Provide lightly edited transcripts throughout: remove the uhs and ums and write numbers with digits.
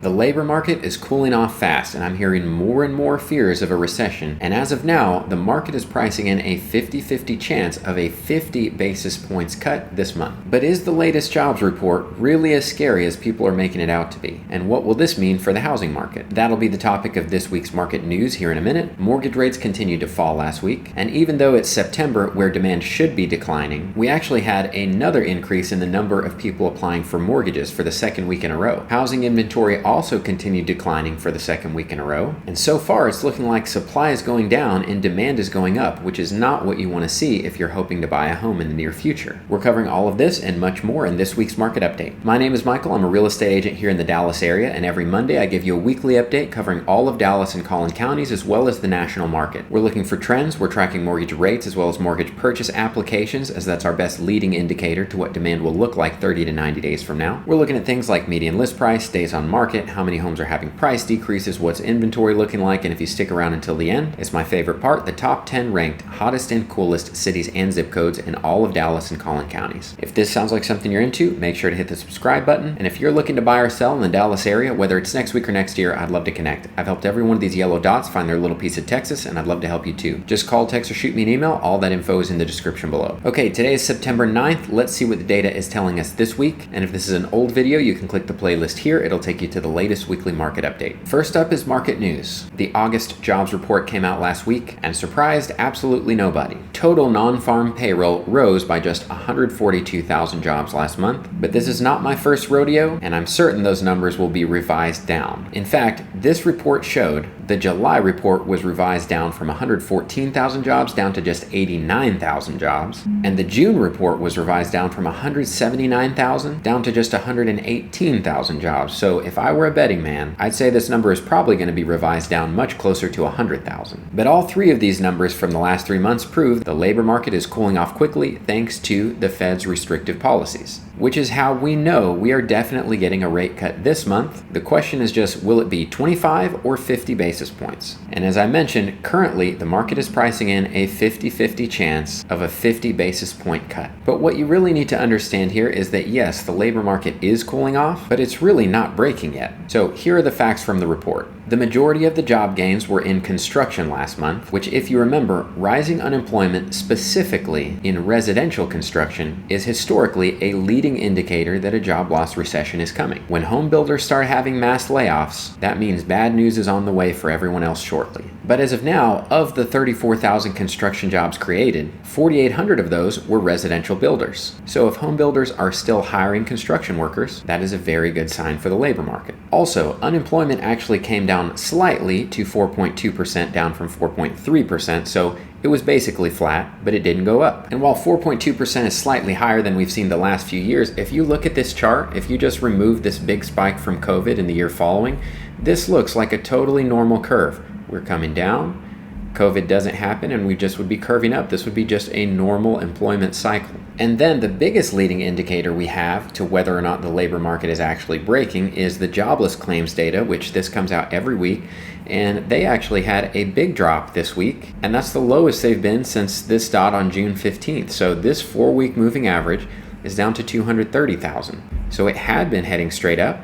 The labor market is cooling off fast, and I'm hearing more and more fears of a recession. And as of now, the market is pricing in a 50-50 chance of a 50 basis points cut this month. But is the latest jobs report really as scary as people are making it out to be? And what will this mean for the housing market? That'll be the topic of this week's market news here in a minute. Mortgage rates continued to fall last week, and even though it's September where demand should be declining, we actually had another increase in the number of people applying for mortgages for the second week in a row. Housing inventory also continued declining for the second week in a row. And so far, it's looking like supply is going down and demand is going up, which is not what you want to see if you're hoping to buy a home in the near future. We're covering all of this and much more in this week's market update. My name is Michael. I'm a real estate agent here in the Dallas area, and every Monday I give you a weekly update covering all of Dallas and Collin counties as well as the national market. We're looking for trends. We're tracking mortgage rates as well as mortgage purchase applications, as that's our best leading indicator to what demand will look like 30 to 90 days from now. We're looking at things like median list price, days on market, how many homes are having price decreases, what's inventory looking like, and if you stick around until the end, it's my favorite part, the top 10 ranked hottest and coolest cities and zip codes in all of Dallas and Collin counties. If this sounds like something you're into, make sure to hit the subscribe button. And if you're looking to buy or sell in the Dallas area, whether it's next week or next year, I'd love to connect. I've helped every one of these yellow dots find their little piece of Texas, and I'd love to help you too. Just call, text, or shoot me an email. All that info is in the description below. Okay, today is September 9th. Let's see what the data is telling us this week. And if this is an old video, you can click the playlist here. It'll take you to the latest weekly market update. First up is market news. The August jobs report came out last week and surprised absolutely nobody. Total non-farm payroll rose by just 142,000 jobs last month, but this is not my first rodeo, and I'm certain those numbers will be revised down. In fact, this report showed the July report was revised down from 114,000 jobs down to just 89,000 jobs, and the June report was revised down from 179,000 down to just 118,000 jobs. So if I were a betting man, I'd say this number is probably going to be revised down much closer to 100,000. But all three of these numbers from the last 3 months prove the labor market is cooling off quickly thanks to the Fed's restrictive policies, which is how we know we are definitely getting a rate cut this month. The question is just, will it be 25 or 50 basis points? And as I mentioned, currently the market is pricing in a 50-50 chance of a 50 basis point cut. But what you really need to understand here is that yes, the labor market is cooling off, but it's really not breaking yet. So here are the facts from the report. The majority of the job gains were in construction last month, which, if you remember, rising unemployment specifically in residential construction is historically a leading indicator that a job loss recession is coming. When home builders start having mass layoffs, that means bad news is on the way for everyone else shortly. But as of now, of the 34,000 construction jobs created, 4,800 of those were residential builders. So if home builders are still hiring construction workers, that is a very good sign for the labor market. Also, unemployment actually came down slightly to 4.2%, down from 4.3%, so it was basically flat, but it didn't go up. And while 4.2% is slightly higher than we've seen the last few years, if you look at this chart, if you just remove this big spike from COVID in the year following, this looks like a totally normal curve. We're coming down, COVID doesn't happen, and we just would be curving up. This would be just a normal employment cycle. And then the biggest leading indicator we have to whether or not the labor market is actually breaking is the jobless claims data, which this comes out every week. And they actually had a big drop this week, and that's the lowest they've been since this dot on June 15th. So this 4-week moving average is down to 230,000. So it had been heading straight up.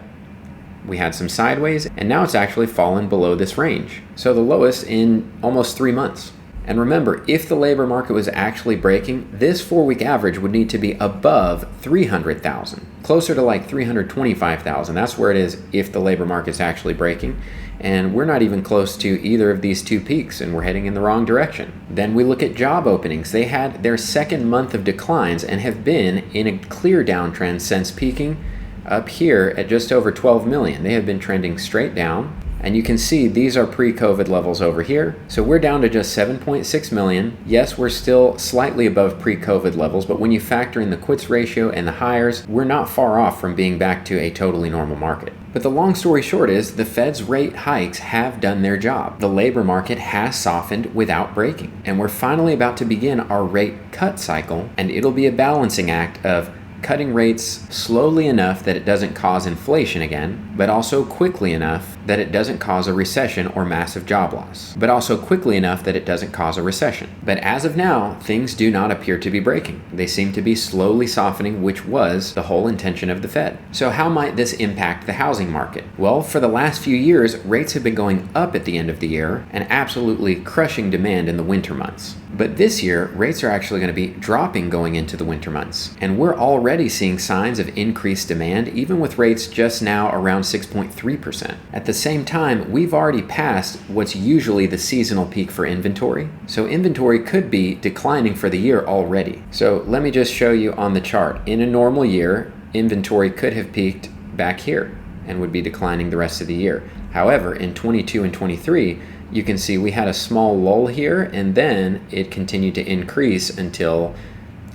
We had some sideways, and now it's actually fallen below this range. So the lowest in almost 3 months. And remember, if the labor market was actually breaking, this 4-week average would need to be above 300,000, closer to like 325,000. That's where it is if the labor market's actually breaking. And we're not even close to either of these two peaks, and we're heading in the wrong direction. Then we look at job openings. They had their second month of declines and have been in a clear downtrend since peaking up here at just over 12 million. They have been trending straight down. And you can see these are pre-COVID levels over here. So we're down to just 7.6 million. Yes, we're still slightly above pre-COVID levels, but when you factor in the quits ratio and the hires, we're not far off from being back to a totally normal market. But the long story short is the Fed's rate hikes have done their job. The labor market has softened without breaking. And we're finally about to begin our rate cut cycle, and it'll be a balancing act of cutting rates slowly enough that it doesn't cause inflation again, but also quickly enough that it doesn't cause a recession or massive job loss, but also quickly enough that it doesn't cause a recession. But as of now, things do not appear to be breaking. They seem to be slowly softening, which was the whole intention of the Fed. So how might this impact the housing market? Well, for the last few years, rates have been going up at the end of the year and absolutely crushing demand in the winter months. But this year, rates are actually going to be dropping going into the winter months. And we're already seeing signs of increased demand, even with rates just now around 6.3%. At the same time, we've already passed what's usually the seasonal peak for inventory. So inventory could be declining for the year already. So let me just show you on the chart. In a normal year, inventory could have peaked back here and would be declining the rest of the year. However, in 22 and 23, you can see we had a small lull here, and then it continued to increase until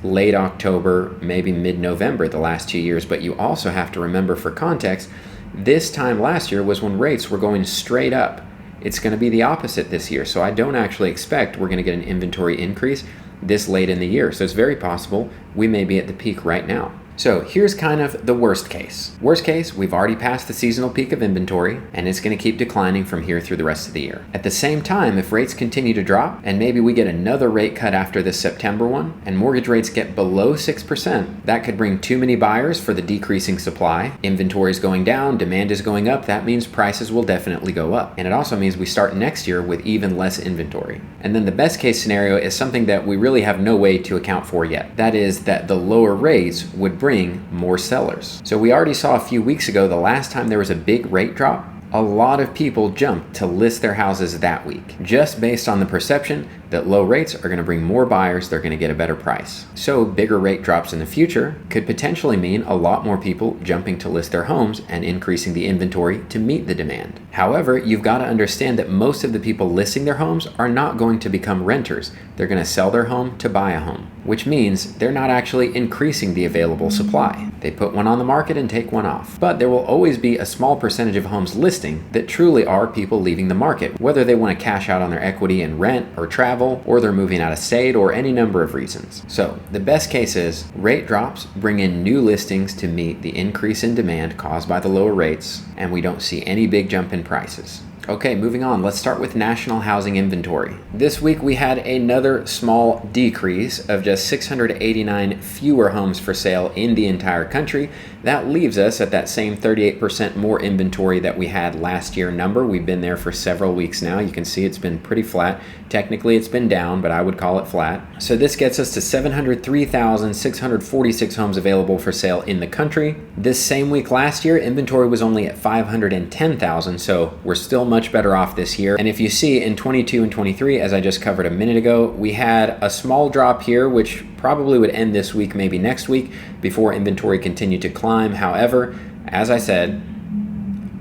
late October, maybe mid-November the last 2 years. But you also have to remember, for context, this time last year was when rates were going straight up. It's going to be the opposite this year. So I don't actually expect we're going to get an inventory increase this late in the year. So it's very possible we may be at the peak right now. So here's kind of the worst case. Worst case, we've already passed the seasonal peak of inventory, and it's going to keep declining from here through the rest of the year. At the same time, if rates continue to drop, and maybe we get another rate cut after this September one, and mortgage rates get below 6%, that could bring too many buyers for the decreasing supply. Inventory is going down, demand is going up, that means prices will definitely go up. And it also means we start next year with even less inventory. And then the best case scenario is something that we really have no way to account for yet. That is that the lower rates would bring more sellers. So we already saw a few weeks ago, the last time there was a big rate drop, a lot of people jumped to list their houses that week, just based on the perception that low rates are going to bring more buyers, they're going to get a better price. So bigger rate drops in the future could potentially mean a lot more people jumping to list their homes and increasing the inventory to meet the demand. However, you've got to understand that most of the people listing their homes are not going to become renters. They're going to sell their home to buy a home, which means they're not actually increasing the available supply. They put one on the market and take one off. But there will always be a small percentage of homes listing that truly are people leaving the market, whether they want to cash out on their equity and rent or travel, or they're moving out of state, or any number of reasons. So the best case is rate drops bring in new listings to meet the increase in demand caused by the lower rates, and we don't see any big jump in prices. Okay, moving on. Let's start with national housing inventory. This week we had another small decrease of just 689 fewer homes for sale in the entire country. That leaves us at that same 38% more inventory that we had last year number. We've been there for several weeks now. You can see it's been pretty flat. Technically it's been down, but I would call it flat. So this gets us to 703,646 homes available for sale in the country. This same week last year, inventory was only at 510,000, so we're still much better off this year. And if you see in 22 and 23, as I just covered a minute ago, we had a small drop here, which probably would end this week, maybe next week, before inventory continued to climb. However, as I said,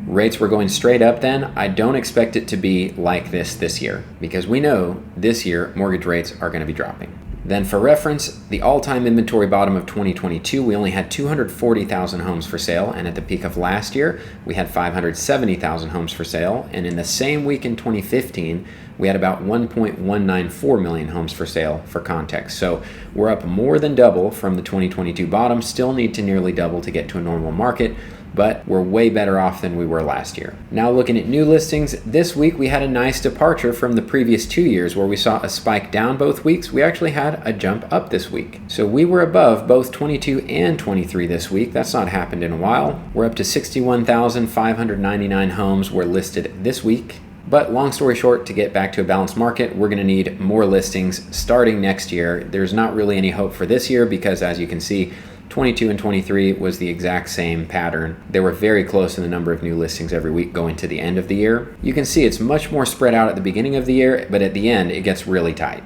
rates were going straight up then. I don't expect it to be like this year, because we know this year mortgage rates are going to be dropping. Then for reference, the all-time inventory bottom of 2022, we only had 240,000 homes for sale, and at the peak of last year, we had 570,000 homes for sale, and in the same week in 2015, we had about 1.194 million homes for sale, for context. So we're up more than double from the 2022 bottom, still need to nearly double to get to a normal market, but we're way better off than we were last year. Now looking at new listings, this week we had a nice departure from the previous 2 years where we saw a spike down both weeks. We actually had a jump up this week. So we were above both 22 and 23 this week. That's not happened in a while. We're up to 61,599 homes were listed this week. But long story short, to get back to a balanced market, we're going to need more listings starting next year. There's not really any hope for this year because, as you can see, 22 and 23 was the exact same pattern. They were very close in the number of new listings every week going to the end of the year. You can see it's much more spread out at the beginning of the year, but at the end it gets really tight.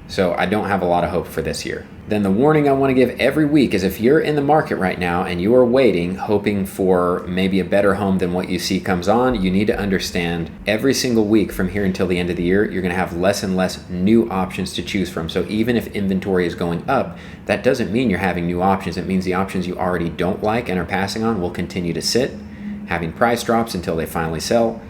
So I don't have a lot of hope for this year. Then the warning I want to give every week is if you're in the market right now and you are waiting, hoping for maybe a better home than what you see comes on, you need to understand every single week from here until the end of the year, you're going to have less and less new options to choose from. So even if inventory is going up, that doesn't mean you're having new options. It means the options you already don't like and are passing on will continue to sit, having price drops until they finally sell.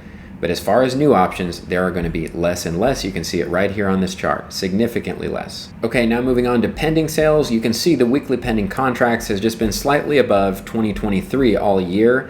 But as far as new options, there are going to be less and less. You can see it right here on this chart, significantly less. Okay, now moving on to pending sales, you can see the weekly pending contracts has just been slightly above 2023 all year.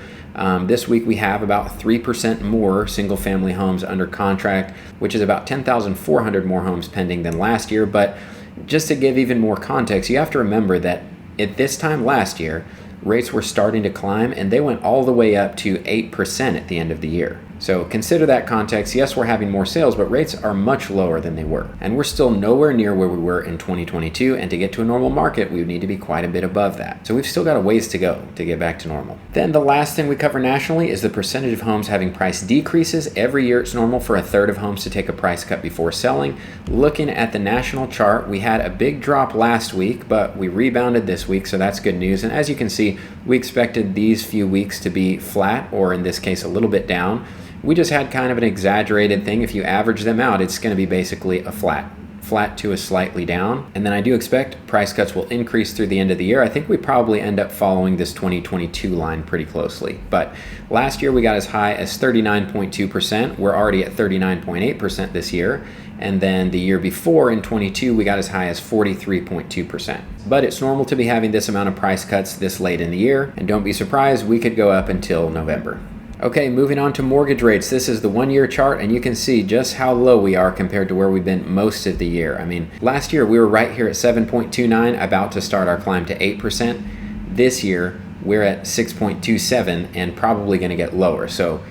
This week we have about 3% more single family homes under contract, which is about 10,400 more homes pending than last year. But just to give even more context, you have to remember that at this time last year, rates were starting to climb and they went all the way up to 8% at the end of the year. So consider that context. Yes, we're having more sales, but rates are much lower than they were. And we're still nowhere near where we were in 2022. And to get to a normal market, we would need to be quite a bit above that. So we've still got a ways to go to get back to normal. Then the last thing we cover nationally is the percentage of homes having price decreases. Every year it's normal for a third of homes to take a price cut before selling. Looking at the national chart, we had a big drop last week, but we rebounded this week, so that's good news. And as you can see, we expected these few weeks to be flat, or in this case, a little bit down. We just had kind of an exaggerated thing. If you average them out, it's going to be basically a flat to a slightly down. And then I do expect price cuts will increase through the end of the year. I think we probably end up following this 2022 line pretty closely. But last year we got as high as 39.2%. We're already at 39.8% this year. And then the year before in 22, we got as high as 43.2%. But it's normal to be having this amount of price cuts this late in the year. And don't be surprised, we could go up until November. Okay, moving on to mortgage rates. This is the 1-year chart, and you can see just how low we are compared to where we've been most of the year. I mean, last year we were right here at 7.29, about to start our climb to 8%. This year we're at 6.27 and probably going to get lower. So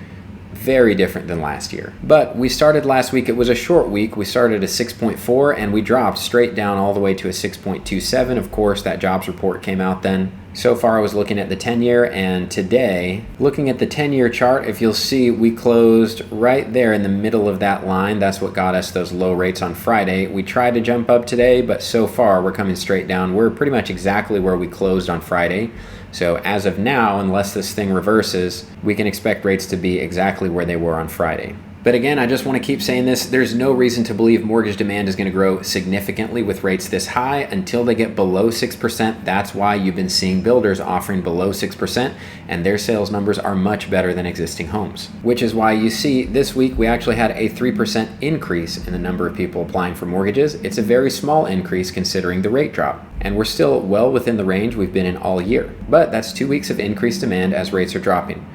very different than last year. But we started last week, it was a short week. We started at 6.4 and we dropped straight down all the way to a 6.27. Of course, that jobs report came out then. So far I was looking at the 10-year, and today, looking at the 10-year chart, if you'll see, we closed right there in the middle of that line. That's what got us those low rates on Friday. We tried to jump up today, but so far we're coming straight down. We're pretty much exactly where we closed on Friday. So as of now, unless this thing reverses, we can expect rates to be exactly where they were on Friday. But again, I just want to keep saying this. There's no reason to believe mortgage demand is going to grow significantly with rates this high until they get below 6%. That's why you've been seeing builders offering below 6%, and their sales numbers are much better than existing homes. Which is why you see this week we actually had a 3% increase in the number of people applying for mortgages. It's a very small increase considering the rate drop. And we're still well within the range we've been in all year. But that's 2 weeks of increased demand as rates are dropping.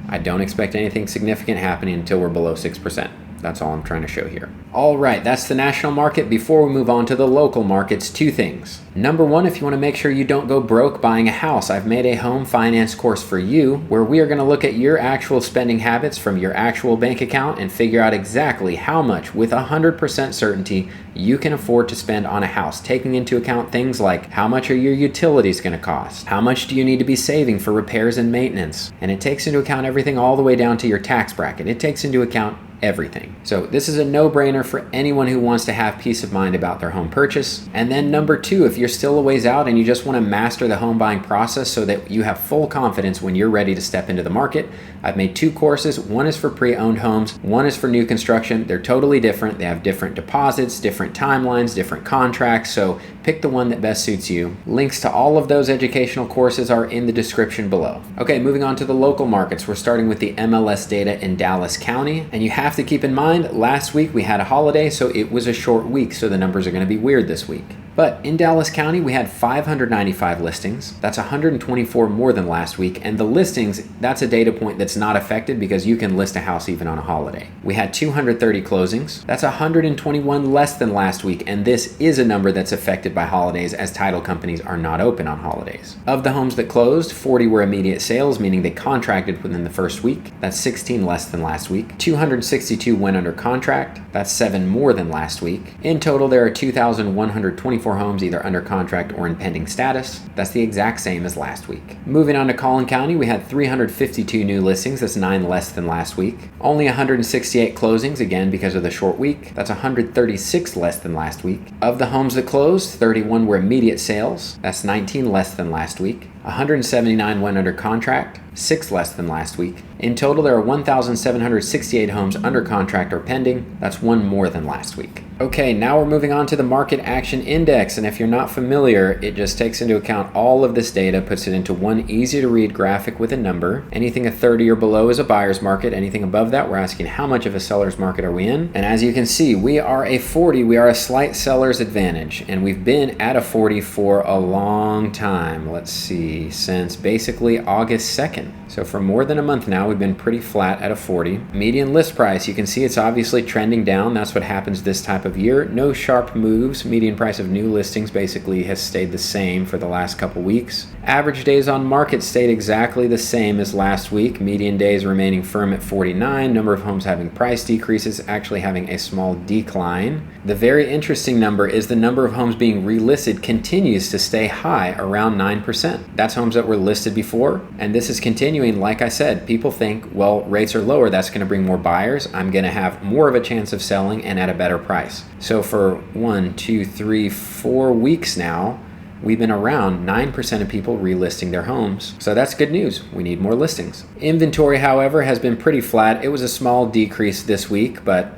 I don't expect anything significant happening until we're below 6%. That's all I'm trying to show here. All right, that's the national market. Before we move on to the local markets, 2 things. Number 1, if you want to make sure you don't go broke buying a house, I've made a home finance course for you where we are going to look at your actual spending habits from your actual bank account and figure out exactly how much, with 100% certainty, you can afford to spend on a house, taking into account things like how much are your utilities going to cost? How much do you need to be saving for repairs and maintenance? And it takes into account everything all the way down to your tax bracket. It takes into account everything. So this is a no-brainer for anyone who wants to have peace of mind about their home purchase. And then number 2, if you're still a ways out and you just want to master the home buying process so that you have full confidence when you're ready to step into the market, I've made 2 courses. One is for pre-owned homes, one is for new construction. They're totally different. They have different deposits, different timelines, different contracts. So pick the one that best suits you. Links to all of those educational courses are in the description below. Okay, moving on to the local markets. We're starting with the MLS data in Dallas County. And you have to keep in mind, last week we had a holiday, so it was a short week, so the numbers are going to be weird this week. But in Dallas County, we had 595 listings. That's 124 more than last week. And the listings, that's a data point that's not affected because you can list a house even on a holiday. We had 230 closings. That's 121 less than last week. And this is a number that's affected by holidays as title companies are not open on holidays. Of the homes that closed, 40 were immediate sales, meaning they contracted within the first week. That's 16 less than last week. 262 went under contract. That's 7 more than last week. In total, there are 2,124 homes either under contract or in pending status. That's the exact same as last week. Moving on to Collin County, we had 352 new listings. That's 9 less than last week. Only 168 closings, again because of the short week. That's 136 less than last week. Of the homes that closed, 31 were immediate sales. That's 19 less than last week. 179 went under contract, 6 less than last week. In total, there are 1,768 homes under contract or pending. That's 1 more than last week. Okay, now we're moving on to the Market Action Index, and if you're not familiar, it just takes into account all of this data, puts it into one easy-to-read graphic with a number. Anything a 30 or below is a buyer's market. Anything above that, we're asking how much of a seller's market are we in? And as you can see, we are a 40. We are a slight seller's advantage, and we've been at a 40 for a long time. Let's see 40 since basically August 2nd. So for more than a month now, we've been pretty flat at a 40. Median list price, you can see it's obviously trending down. That's what happens this type of year. No sharp moves. Median price of new listings basically has stayed the same for the last couple weeks. Average days on market stayed exactly the same as last week. Median days remaining firm at 49. Number of homes having price decreases actually having a small decline. The very interesting number is the number of homes being relisted continues to stay high, around 9%. That's homes that were listed before, and this is continuing. Like I said, people think, well, rates are lower, that's going to bring more buyers. I'm going to have more of a chance of selling and at a better price. So for 4 weeks now, we've been around 9% of people relisting their homes. So that's good news. We need more listings. Inventory, however, has been pretty flat. It was a small decrease this week, but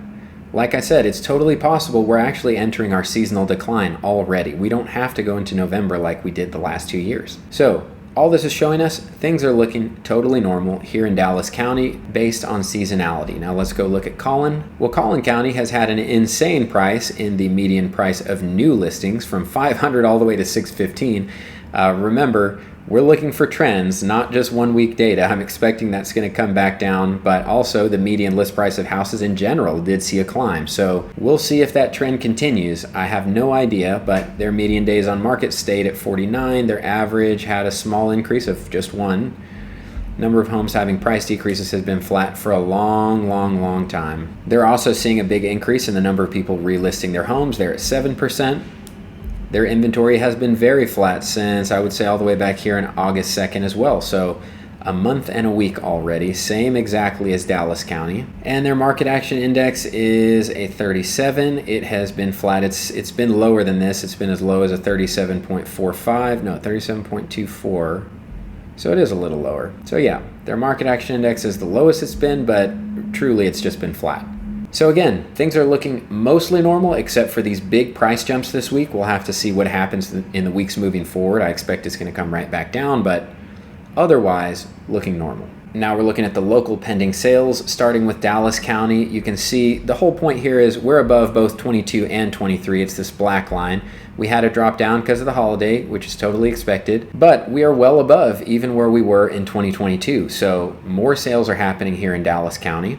like I said, it's totally possible we're actually entering our seasonal decline already. We don't have to go into November like we did the last 2 years. So all this is showing us things are looking totally normal here in Dallas County based on seasonality. Now let's go look at Collin. Well, Collin County has had an insane price in the median price of new listings from $500 all the way to $615. Remember, we're looking for trends, not just 1 week data. I'm expecting that's going to come back down, but also the median list price of houses in general did see a climb. So we'll see if that trend continues. I have no idea, but their median days on market stayed at 49. Their average had a small increase of just 1. Number of homes having price decreases has been flat for a long time. They're also seeing a big increase in the number of people relisting their homes. They're at 7%. Their inventory has been very flat since, I would say, all the way back here in August 2nd as well. So a month and a week already, same exactly as Dallas County. And their market action index is a 37. It has been flat. It's been lower than this. It's been as low as a 37.24. So it is a little lower. So yeah, their market action index is the lowest it's been, but truly it's just been flat. So again, things are looking mostly normal except for these big price jumps this week. We'll have to see what happens in the weeks moving forward. I expect it's going to come right back down, but otherwise looking normal. Now we're looking at the local pending sales, starting with Dallas County. You can see the whole point here is we're above both 22 and 23. It's this black line. We had a drop down because of the holiday, which is totally expected, but we are well above even where we were in 2022. So more sales are happening here in Dallas County.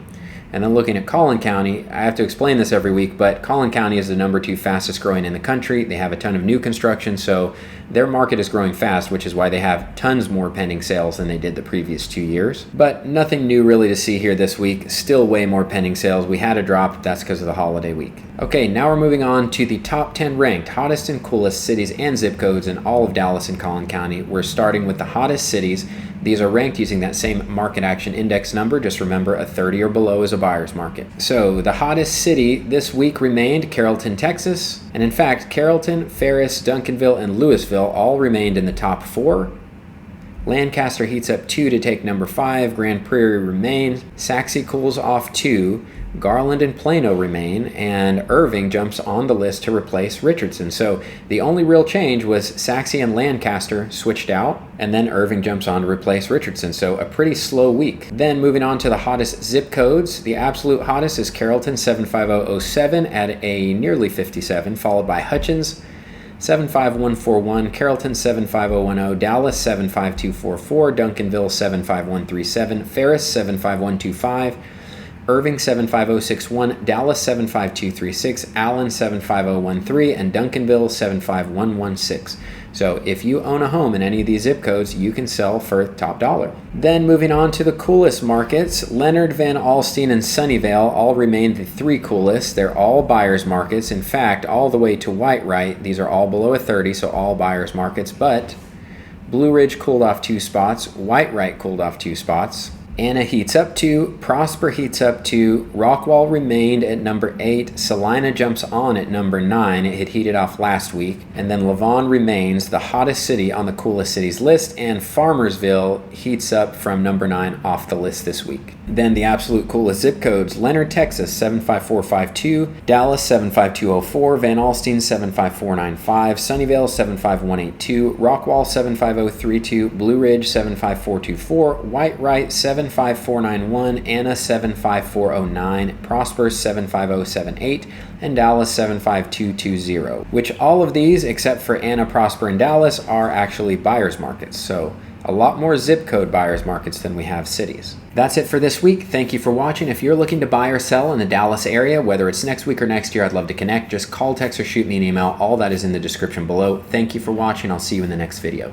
And then looking at Collin County, I have to explain this every week, but Collin County is the number 2 fastest growing in the country. They have a ton of new construction, so their market is growing fast, which is why they have tons more pending sales than they did the previous 2 years. But nothing new really to see here this week. Still way more pending sales. We had a drop. That's because of the holiday week. Okay, now we're moving on to the top 10 ranked hottest and coolest cities and zip codes in all of Dallas and Collin County. We're starting with the hottest cities. These are ranked using that same market action index number. Just remember, a 30 or below is a buyer's market. So the hottest city this week remained Carrollton, Texas. And in fact, Carrollton, Ferris, Duncanville, and Louisville all remained in the top 4. Lancaster heats up 2 to take number 5. Grand Prairie remains. Sachse cools off 2. Garland and Plano remain, and Irving jumps on the list to replace Richardson. So the only real change was Sachse and Lancaster switched out, and then Irving jumps on to replace Richardson. So a pretty slow week. Then moving on to the hottest zip codes. The absolute hottest is Carrollton 75007 at a nearly 57, followed by Hutchins 75141, Carrollton 75010, Dallas 75244, Duncanville 75137, Ferris 75125, Irving 75061, Dallas 75236, Allen 75013, and Duncanville 75116. So if you own a home in any of these zip codes, you can sell for top dollar. Then moving on to the coolest markets, Leonard, Van Alstyne, and Sunnyvale all remain the 3 coolest. They're all buyers markets. In fact, all the way to Whitewright, these are all below a 30, so all buyers markets. But Blue Ridge cooled off 2 spots, Whitewright cooled off 2 spots. Anna heats up 2, Prosper heats up 2, Rockwall remained at number 8, Salina jumps on at number 9, it had heated off last week, and then Lavon remains the hottest city on the coolest cities list, and Farmersville heats up from number 9 off the list this week. Then the absolute coolest zip codes, Leonard, Texas 75452, Dallas 75204, Van Alstyne 75495, Sunnyvale 75182, Rockwall 75032, Blue Ridge 75424, Whitewright 7 75491, Anna 75409, Prosper 75078, and Dallas 75220, which all of these, except for Anna, Prosper, and Dallas, are actually buyers markets. So a lot more zip code buyers markets than we have cities. That's it for this week. Thank you for watching. If you're looking to buy or sell in the Dallas area, whether it's next week or next year, I'd love to connect. Just call, text, or shoot me an email. All that is in the description below. Thank you for watching. I'll see you in the next video.